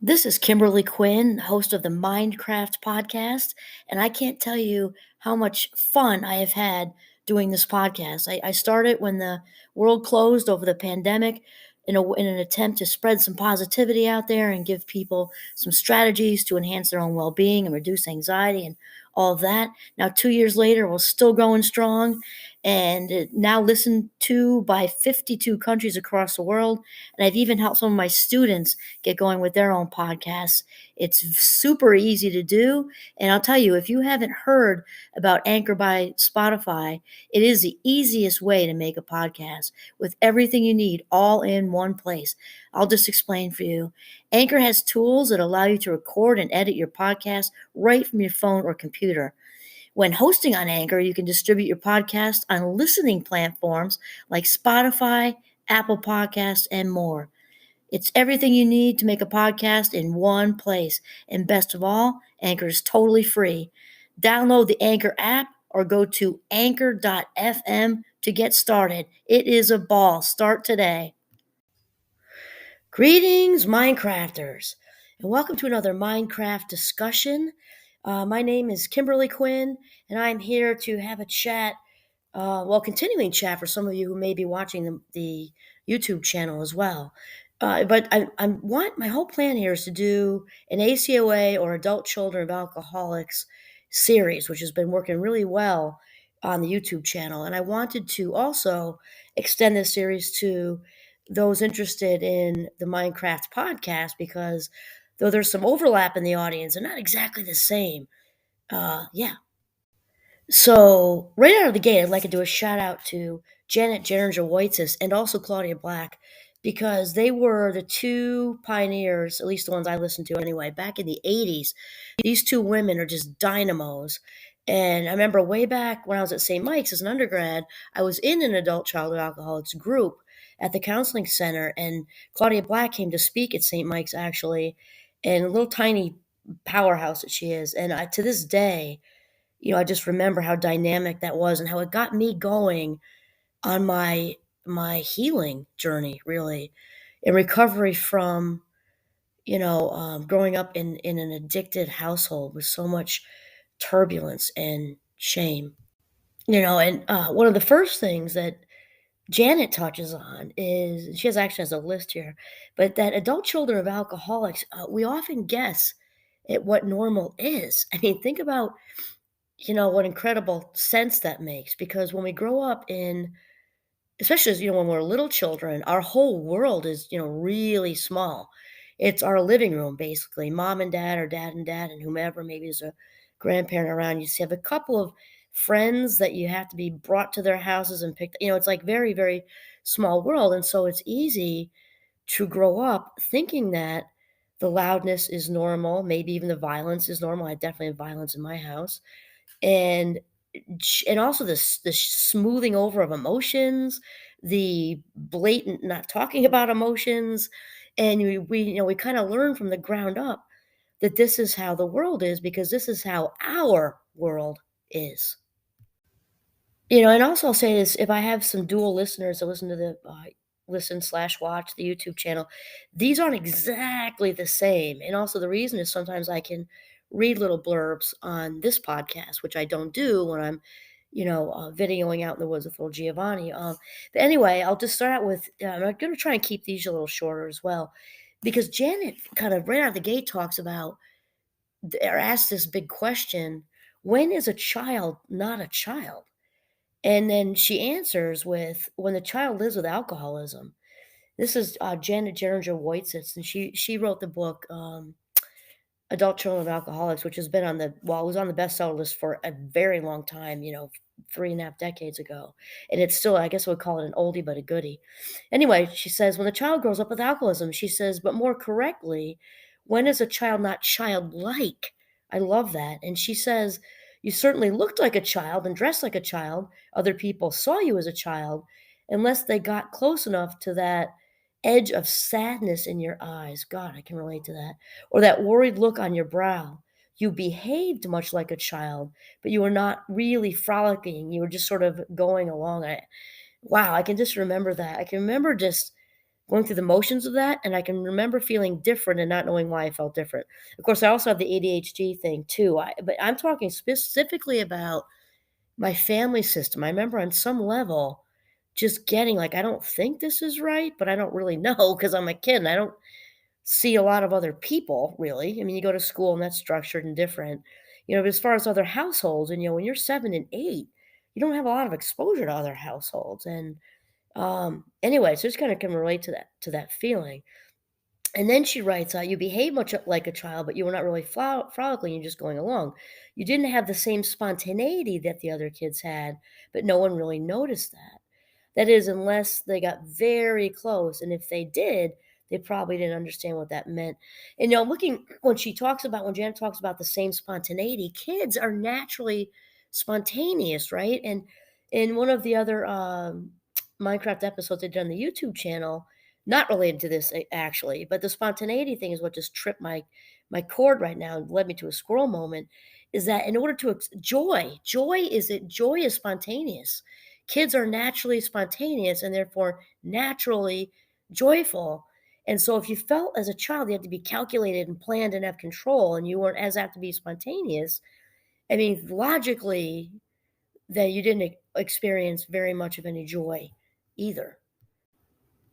This is Kimberly Quinn, host of the Mindcraft podcast, and I can't tell you how much fun I have had doing this podcast. I started when the world closed over the pandemic in an attempt to spread some positivity out there and give people some strategies to enhance their own well being and reduce anxiety and all of that. Now, 2 years later, we're still going strong and now listened to by 52 countries across the world. And I've even helped some of my students get going with their own podcasts. It's super easy to do. And I'll tell you, if you haven't heard about Anchor by Spotify, it is the easiest way to make a podcast with everything you need all in one place. I'll just explain for you. Anchor has tools that allow you to record and edit your podcast right from your phone or computer. When hosting on Anchor, you can distribute your podcast on listening platforms like Spotify, Apple Podcasts, and more. It's everything you need to make a podcast in one place. And best of all, Anchor is totally free. Download the Anchor app or go to anchor.fm to get started. It is a ball. Start today. Greetings, Minecrafters, and welcome to another Minecraft discussion. My name is Kimberly Quinn, and I'm here to have a chat, continuing chat for some of you who may be watching the YouTube channel as well. But my whole plan here is to do an ACOA or Adult Children of Alcoholics series, which has been working really well on the YouTube channel. And I wanted to also extend this series to those interested in the Minecraft podcast because though there's some overlap in the audience, they're not exactly the same. Yeah. So right out of the gate, I'd like to do a shout out to Janet Geringer-Wojcicki and also Claudia Black because they were the two pioneers, at least the ones I listened to anyway, back in the 80s. These two women are just dynamos. And I remember way back when I was at St. Mike's as an undergrad, I was in an adult childhood alcoholics group at the counseling center, and Claudia Black came to speak at St. Mike's actually, and a little tiny powerhouse that she is. And to this day, I just remember how dynamic that was and how it got me going on my healing journey, really, in recovery from, growing up in an addicted household with so much turbulence and shame. And one of the first things that Janet touches on is she has a list here, but that adult children of alcoholics, we often guess at what normal is. I mean, think about what incredible sense that makes because when we grow up especially as, when we're little children, our whole world is, really small. It's our living room, basically, mom and dad or dad and dad and whomever, maybe there's a grandparent around. You have a couple of friends that you have to be brought to their houses and picked, it's like very, very small world. And so it's easy to grow up thinking that the loudness is normal, maybe even the violence is normal. I definitely have violence in my house and also this smoothing over of emotions, the blatant not talking about emotions, and we kind of learn from the ground up that this is how the world is because this is how our world is. And also I'll say this: if I have some dual listeners that listen to the listen/watch the YouTube channel, these aren't exactly the same. And also the reason is sometimes I can read little blurbs on this podcast, which I don't do when I'm, videoing out in the woods with little Giovanni. But anyway, I'll just start out with, I'm going to try and keep these a little shorter as well, because Janet kind of right out of the gate talks about, or asks this big question: when is a child not a child? And then she answers with, when the child lives with alcoholism. This is Janet Geringer-Wojcicki, and she wrote the book Adult Children of Alcoholics, which has been it was on the bestseller list for a very long time, 3.5 decades ago. And it's still, I guess I would call it an oldie but a goodie. Anyway, she says, when the child grows up with alcoholism, she says, but more correctly, when is a child not childlike? I love that. And she says, you certainly looked like a child and dressed like a child. Other people saw you as a child, unless they got close enough to that edge of sadness in your eyes. God, I can relate to that. Or that worried look on your brow. You behaved much like a child, but you were not really frolicking. You were just sort of going along. Wow, I can just remember that. I can remember just going through the motions of that, and I can remember feeling different and not knowing why I felt different. Of course, I also have the ADHD thing too. But I'm talking specifically about my family system. I remember on some level just getting like, I don't think this is right, but I don't really know because I'm a kid and I don't see a lot of other people really. I mean, you go to school and that's structured and different. But as far as other households, and when you're 7 and 8, you don't have a lot of exposure to other households. And anyway, so just kind of can relate to that feeling. And then she writes, "You behave much like a child, but you were not really frolicking. You're just going along. You didn't have the same spontaneity that the other kids had, but no one really noticed that. That is, unless they got very close, and if they did, they probably didn't understand what that meant." And looking when Janet talks about the same spontaneity, kids are naturally spontaneous, right? And in one of the other Minecraft episodes I did on the YouTube channel, not related to this actually, but the spontaneity thing is what just tripped my cord right now and led me to a squirrel moment. Is that in order to joy is spontaneous. Kids are naturally spontaneous and therefore naturally joyful. And so if you felt as a child you had to be calculated and planned and have control and you weren't as apt to be spontaneous, I mean, logically, that you didn't experience very much of any joy either.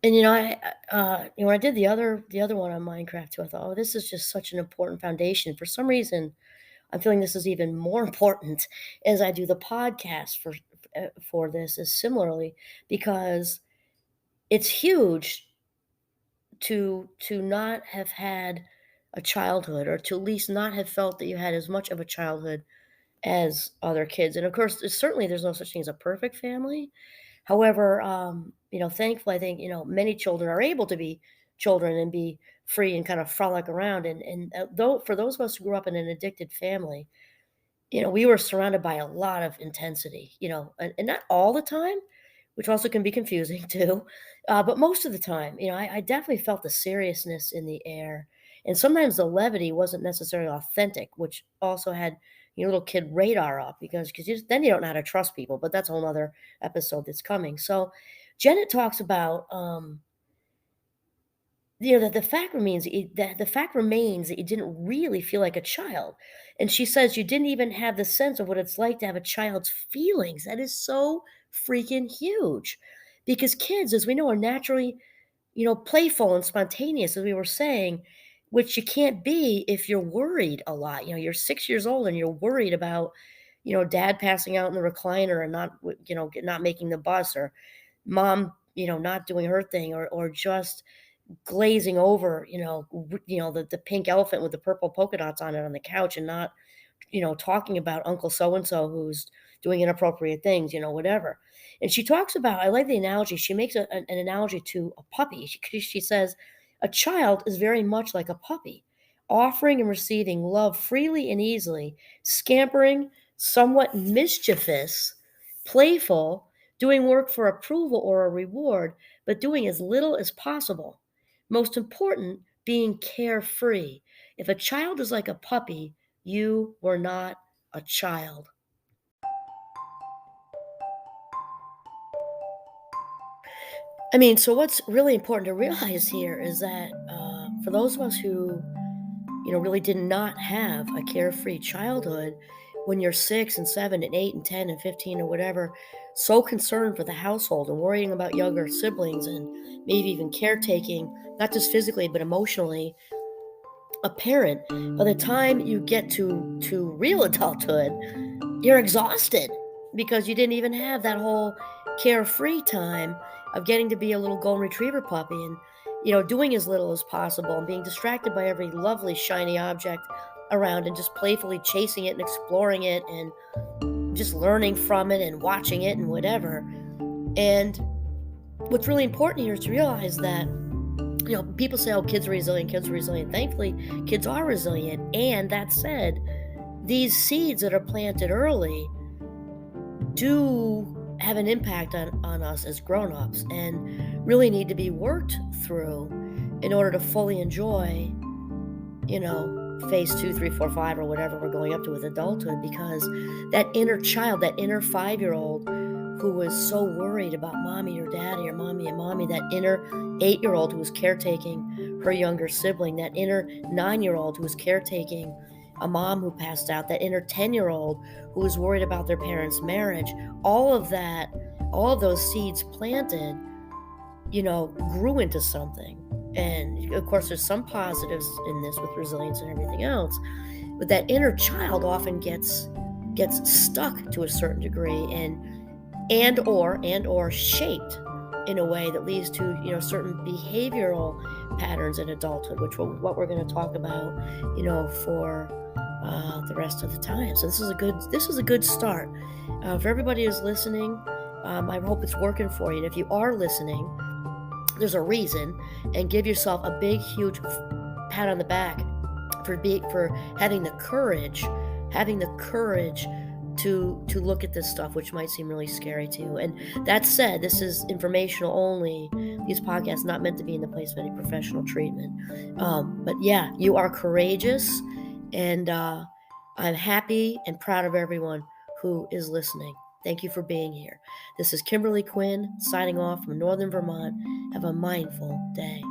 And when I did the other one on Minecraft too, I thought, oh, this is just such an important foundation. For some reason, I'm feeling this is even more important as I do the podcast for this is similarly because it's huge to not have had a childhood, or to at least not have felt that you had as much of a childhood as other kids. And of course, there's no such thing as a perfect family. However, thankfully, I think, many children are able to be children and be free and kind of frolic around. And though for those of us who grew up in an addicted family, we were surrounded by a lot of intensity, and not all the time, which also can be confusing too. But most of the time, I definitely felt the seriousness in the air. And sometimes the levity wasn't necessarily authentic, which also had little kid radar up because then you don't know how to trust people. But that's a whole other episode that's coming. So Janet talks about that the fact remains that you didn't really feel like a child. And she says you didn't even have the sense of what it's like to have a child's feelings. That is so freaking huge. Because kids, as we know, are naturally, playful and spontaneous, as we were saying, which you can't be if you're worried a lot. You're 6 years old and you're worried about, dad passing out in the recliner and not making the bus, or mom, not doing her thing, or just glazing over, the pink elephant with the purple polka dots on it on the couch, and not, talking about Uncle so and so who's doing inappropriate things, whatever. And she talks about, I like the analogy. She makes an analogy to a puppy. She says, a child is very much like a puppy, offering and receiving love freely and easily, scampering, somewhat mischievous, playful, doing work for approval or a reward, but doing as little as possible. Most important, being carefree. If a child is like a puppy, you were not a child. I mean, so what's really important to realize here is that for those of us who, really did not have a carefree childhood, when you're 6 and 7 and 8 and 10 and 15 or whatever, so concerned for the household and worrying about younger siblings and maybe even caretaking, not just physically but emotionally, a parent, by the time you get to real adulthood, you're exhausted because you didn't even have that whole carefree time of getting to be a little golden retriever puppy and doing as little as possible and being distracted by every lovely shiny object around and just playfully chasing it and exploring it and just learning from it and watching it and whatever. And what's really important here is to realize that people say, oh, kids are resilient. Thankfully, kids are resilient. And that said, these seeds that are planted early do have an impact on us as grown-ups and really need to be worked through in order to fully enjoy, phase 2, 3, 4, 5, or whatever we're going up to with adulthood, because that inner child, that inner 5-year-old who was so worried about mommy or daddy or mommy and mommy, that inner 8-year-old who was caretaking her younger sibling, that inner 9-year-old who was caretaking a mom who passed out, that inner 10-year-old who was worried about their parents' marriage. All of that, all of those seeds planted, grew into something. And of course, there's some positives in this with resilience and everything else, but that inner child often gets stuck to a certain degree and or shaped in a way that leads to certain behavioral patterns in adulthood, which what we're going to talk about for the rest of the time. So this is a good start for everybody who's listening. I hope it's working for you, and if you are listening, there's a reason, and give yourself a big, huge pat on the back for having the courage to look at this stuff, which might seem really scary to you. And that said, this is informational only. These podcasts not meant to be in the place of any professional treatment. But yeah, you are courageous, and I'm happy and proud of everyone who is listening. Thank you for being here. This is Kimberly Quinn signing off from Northern Vermont. Have a mindful day.